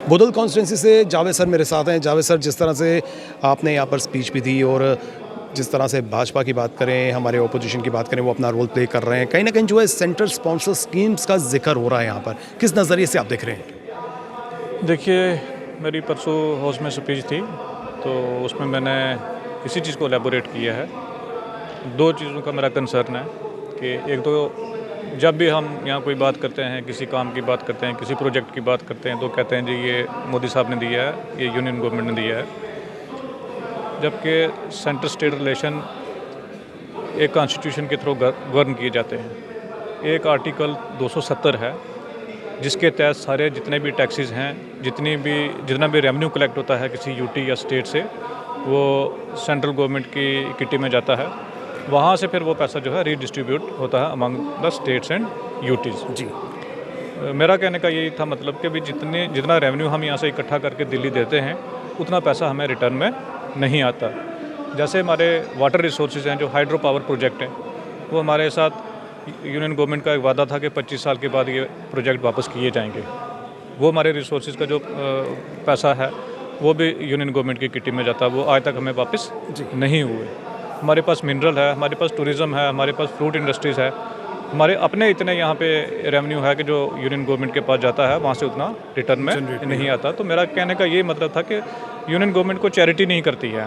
Budhal constituency से Javed sir मेरे साथ हैं। जावेद सर, जिस तरह से आपने यहाँ पर स्पीच भी दी और जिस तरह से भाजपा की बात करें, हमारे ओपोजिशन की बात करें, वो अपना रोल प्ले कर रहे हैं। कहीं ना कहीं जो है सेंट्रल स्पॉन्सर स्कीम्स का जिक्र हो रहा है यहाँ पर, किस नज़रिए से आप देख रहे हैं? देखिए, मेरी परसों हाउस में स्पीच थी, तो उसमें मैंने इसी चीज़ को एलेबोरेट किया है। दो चीज़ों का मेरा कंसर्न है कि एक तो जब भी हम यहाँ कोई बात करते हैं, किसी काम की बात करते हैं, किसी प्रोजेक्ट की बात करते हैं, तो कहते हैं जी ये मोदी साहब ने दिया है, ये यूनियन गवर्नमेंट ने दिया है। जबकि सेंटर स्टेट रिलेशन एक कॉन्स्टिट्यूशन के थ्रू गवर्न किए जाते हैं। एक आर्टिकल 270 है जिसके तहत सारे जितने भी टैक्सेस हैं, जितना भी रेवेन्यू कलेक्ट होता है किसी यूटी या स्टेट से, वो सेंट्रल गवर्नमेंट की किटी में जाता है। वहाँ से फिर वो पैसा जो है रीडिस्ट्रीब्यूट होता है among the states and UTs. जी, मेरा कहने का यही था मतलब कि भी जितना रेवेन्यू हम यहाँ से इकट्ठा करके दिल्ली देते हैं, उतना पैसा हमें रिटर्न में नहीं आता। जैसे हमारे वाटर रिसोर्सेज हैं, जो हाइड्रो पावर प्रोजेक्ट हैं, वो हमारे साथ यूनियन गवर्नमेंट का एक वादा था कि 25 साल के बाद ये प्रोजेक्ट वापस किए जाएंगे। वो हमारे रिसोर्सेज का जो पैसा है वो भी यूनियन गवर्नमेंट की किटी में जाता है, वो आज तक हमें वापस नहीं हुए। हमारे पास मिनरल है, हमारे पास टूरिज़्म है, हमारे पास फ्रूट इंडस्ट्रीज़ है, हमारे अपने इतने यहाँ पे रेवेन्यू है कि जो यूनियन गवर्नमेंट के पास जाता है वहाँ से उतना रिटर्न में नहीं आता। तो मेरा कहने का ये मतलब था कि यूनियन गवर्नमेंट को चैरिटी नहीं करती है,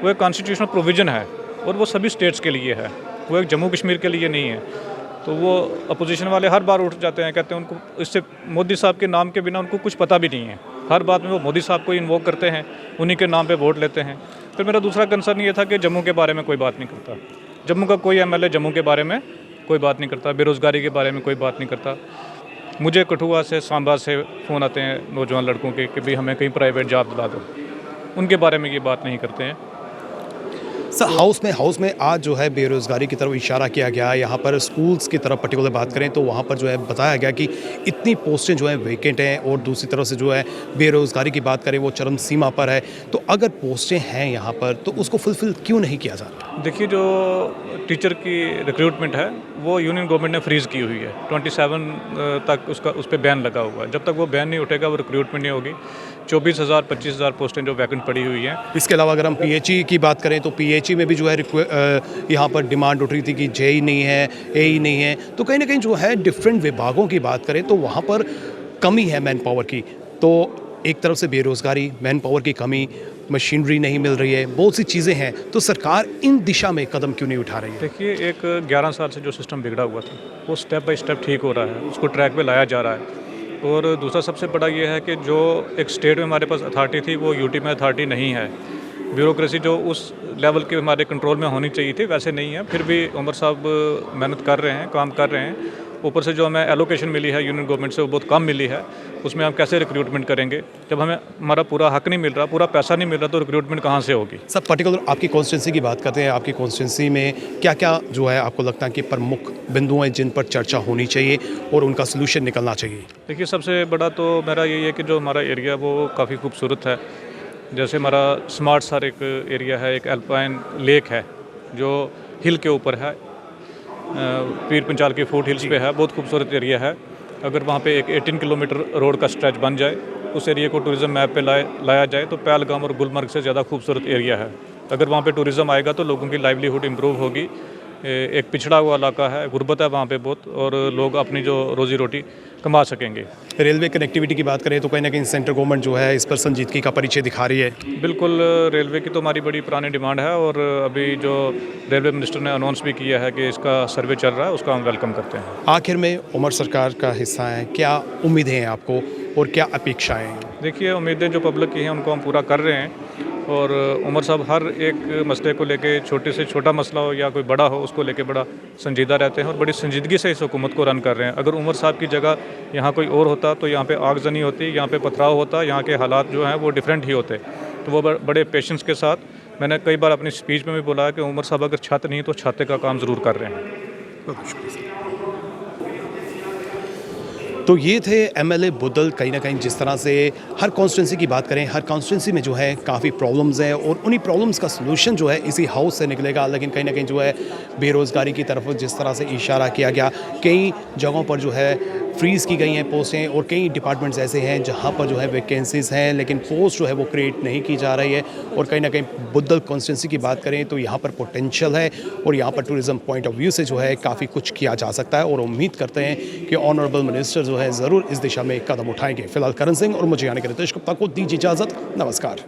वो एक कॉन्स्टिट्यूशनल प्रोविज़न है और वो सभी स्टेट्स के लिए है, वो एक जम्मू कश्मीर के लिए नहीं है। तो वो अपोजिशन वाले हर बार उठ जाते हैं, कहते हैं उनको इससे मोदी साहब के नाम के बिना उनको कुछ पता भी नहीं है। हर बात में वो मोदी साहब को इन्वोक करते हैं, उन्हीं के नाम पे वोट लेते हैं। फिर मेरा दूसरा कंसर्न ये था कि जम्मू के बारे में कोई बात नहीं करता, जम्मू का कोई एमएलए जम्मू के बारे में कोई बात नहीं करता, बेरोज़गारी के बारे में कोई बात नहीं करता। मुझे कठुआ से, सांबा से फ़ोन आते हैं नौजवान लड़कों के कि भाई हमें कहीं प्राइवेट जॉब दिला दो, उनके बारे में ये बात नहीं करते हैं। सर, हाउस में आज जो है बेरोज़गारी की तरफ इशारा किया गया। यहाँ पर स्कूल्स की तरफ पर्टिकुलर बात करें तो वहाँ पर जो है बताया गया कि इतनी पोस्टें जो हैं वेकेंट हैं, और दूसरी तरफ से जो है बेरोज़गारी की बात करें वो चरम सीमा पर है। तो अगर पोस्टें हैं यहाँ पर तो उसको फुलफ़िल क्यों नहीं किया जा रहा? देखिए, जो टीचर की रिक्रूटमेंट है वो यूनियन गवर्नमेंट ने फ्रीज़ की हुई है। 27 तक उस पर बैन लगा हुआ है। जब तक वो बैन नहीं उठेगा वो रिक्रूटमेंट नहीं होगी। 24,000 25,000 पोस्टें जो वैकेंट पड़ी हुई हैं। इसके अलावा अगर हम पीएचई की बात करें तो पीएचई में भी जो है यहाँ पर डिमांड उठ रही थी कि जेई नहीं है, एई नहीं है। तो कहीं ना कहीं जो है डिफरेंट विभागों की बात करें तो वहाँ पर कमी है मैन पावर की। तो एक तरफ से बेरोज़गारी, मैन पावर की कमी, मशीनरी नहीं मिल रही है, बहुत सी चीज़ें हैं। तो सरकार इन दिशा में कदम क्यों नहीं उठा रही है? देखिए, एक 11 साल से जो सिस्टम बिगड़ा हुआ था वो स्टेप बाय स्टेप ठीक हो रहा है, उसको ट्रैक पे लाया जा रहा है। और दूसरा सबसे बड़ा ये है कि जो एक स्टेट में हमारे पास अथॉरिटी थी वो यूटी में अथॉरिटी नहीं है। ब्यूरोक्रेसी जो उस लेवल के हमारे कंट्रोल में होनी चाहिए थी वैसे नहीं है। फिर भी उमर साहब मेहनत कर रहे हैं, काम कर रहे हैं। ऊपर से जो हमें एलोकेशन मिली है यूनियन गवर्नमेंट से वो बहुत कम मिली है। उसमें हम कैसे रिक्रूटमेंट करेंगे जब हमें हमारा पूरा हक नहीं मिल रहा, पूरा पैसा नहीं मिल रहा, तो रिक्रूटमेंट कहाँ से होगी? सब पर्टिकुलर आपकी कॉन्स्टिट्यूंसी की बात करते हैं। आपकी कॉन्स्टिट्यूंसी में क्या क्या जो है आपको लगता है कि प्रमुख बिंदु हैं जिन पर चर्चा होनी चाहिए और उनका सलूशन निकलना चाहिए? देखिए, सबसे बड़ा तो मेरा यही है कि जो हमारा एरिया वो काफ़ी खूबसूरत है। जैसे हमारा स्मार्ट सर एक एरिया है, एक एल्पाइन लेक है जो हिल के ऊपर है, पीर पंचाल के फूट हिल्स पे है, बहुत खूबसूरत एरिया है। अगर वहाँ पे एक 18 किलोमीटर रोड का स्ट्रेच बन जाए, उस एरिया को टूरिज़्म मैप पे लाया जाए तो पहलगाम और गुलमर्ग से ज़्यादा खूबसूरत एरिया है। अगर वहाँ पे टूरिज़्म आएगा तो लोगों की लाइवलीहुड इम्प्रूव होगी। एक पिछड़ा हुआ इलाका है, गुर्बत है वहाँ पे बहुत, और लोग अपनी जो रोज़ी रोटी कमा सकेंगे। रेलवे कनेक्टिविटी की बात करें तो कहीं ना कहीं सेंट्रल गवर्नमेंट जो है इस पर संजीदगी का परिचय दिखा रही है। बिल्कुल, रेलवे की तो हमारी बड़ी पुरानी डिमांड है और अभी जो रेलवे मिनिस्टर ने अनाउंस भी किया है कि इसका सर्वे चल रहा है, उसका हम वेलकम करते हैं। आखिर में उमर सरकार का हिस्सा है, क्या उम्मीदें हैं आपको और क्या अपेक्षाएं हैं? देखिए, उम्मीदें जो पब्लिक की हैं उनको हम पूरा कर रहे हैं। और उमर साहब हर एक मसले को लेके, छोटे से छोटा मसला हो या कोई बड़ा हो, उसको लेके बड़ा संजीदा रहते हैं और बड़ी संजीदगी से इस हुकूमत को रन कर रहे हैं। अगर उमर साहब की जगह यहाँ कोई और होता तो यहाँ पे आगजनी होती, यहाँ पे पथराव होता, यहाँ के हालात जो हैं वो डिफरेंट ही होते। तो वो बड़े पेशेंस के साथ, मैंने कई बार अपनी स्पीच में भी बोला है कि उमर साहब अगर छत नहीं तो छाते का काम ज़रूर कर रहे हैं। तो ये थे एमएलए बुदल। कहीं ना कहीं जिस तरह से हर कॉन्स्टिट्यूंसी की बात करें, हर कॉन्स्टिट्यूंसी में जो है काफ़ी प्रॉब्लम्स हैं और उन्हीं प्रॉब्लम्स का सलूशन जो है इसी हाउस से निकलेगा। लेकिन कहीं ना कहीं जो है बेरोज़गारी की तरफ जिस तरह से इशारा किया गया, कई जगहों पर जो है फ्रीज़ की गई हैं पोस्टें, और कई डिपार्टमेंट्स ऐसे हैं जहाँ पर जो है वैकेंसीज़ हैं लेकिन पोस्ट जो है वो क्रिएट नहीं की जा रही है। और कहीं ना कहीं बुद्धल कॉन्स्टिट्यूंसी की बात करें तो यहाँ पर पोटेंशियल है और यहाँ पर टूरिज़्म पॉइंट ऑफ व्यू से जो है काफ़ी कुछ किया जा सकता है, और उम्मीद करते हैं कि ऑनरेबल मिनिस्टर जो है ज़रूर इस दिशा में कदम उठाएंगे। फिलहाल करण सिंह और मुझे यानी कि रितेश गुप्ता को दीजिए इजाज़त। नमस्कार।